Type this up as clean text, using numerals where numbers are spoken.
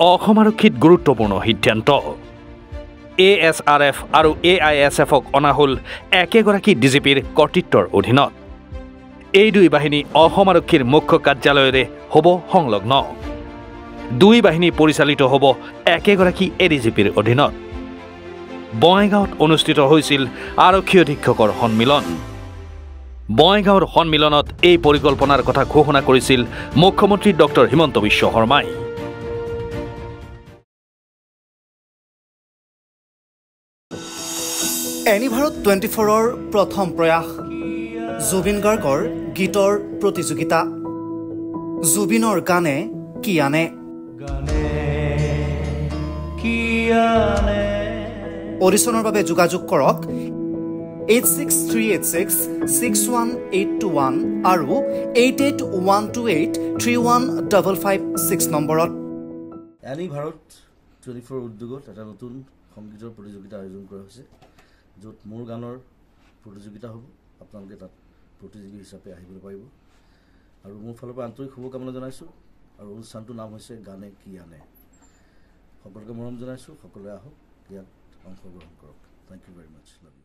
অসম আৰক্ষীত গুৰুত্বপূৰ্ণ সিদ্ধান্ত ASRF আৰু AISFক অনা হ'ল একেগৰাকী ডিজিপিৰ কৰ্তৃত্বৰ অধীনত এই দুই বাহিনী অসম আৰক্ষীৰ মুখ্য কাৰ্যালয়ৰে হ'ব সংলগ্ন দুই বাহিনী পৰিচালিত হ'ব একেগৰাকী এডিজিপিৰ অধীনত বঙাইগাঁৱত অনুষ্ঠিত হৈছিল আৰক্ষী অধীক্ষকৰ সন্মিলন বঙাইগাঁৱৰ সন্মিলনত এই পৰিকল্পনাৰ কথা ঘোষণা কৰিছিল মুখ্যমন্ত্ৰী ডক্টৰ হিমন্ত বিশ্ব শৰ্মাই এনিভাৰত 24ৰ প্ৰথম প্ৰয়াস জুবিন গাৰ্গৰ গীতৰ প্ৰতিযোগিতা জুবিনৰ গানে কি আনে অডিশ্যনৰ বাবে যোগাযোগ কৰক 8638661821 আৰু 8812831556 নম্বৰত এনিভাৰত 24 উদ্যোগত এটা নতুন সংগীতৰ প্ৰতিযোগিতা আয়োজন কৰা হৈছে য'ত মোৰ গানৰ প্ৰতিযোগিতা হ'ব আপোনালোকে তাত প্ৰতিযোগী হিচাপে আহিবলৈ পাৰিব আৰু মোৰ ফালৰ পৰা আন্তৰিক শুভকামনা জনাইছোঁ আৰু অনুষ্ঠানটোৰ নাম হৈছে গানে কি আনে সকলোকে মৰম জনাইছোঁ সকলোৱে আহক ইয়াত অংশগ্ৰহণ কৰক thank you very much love U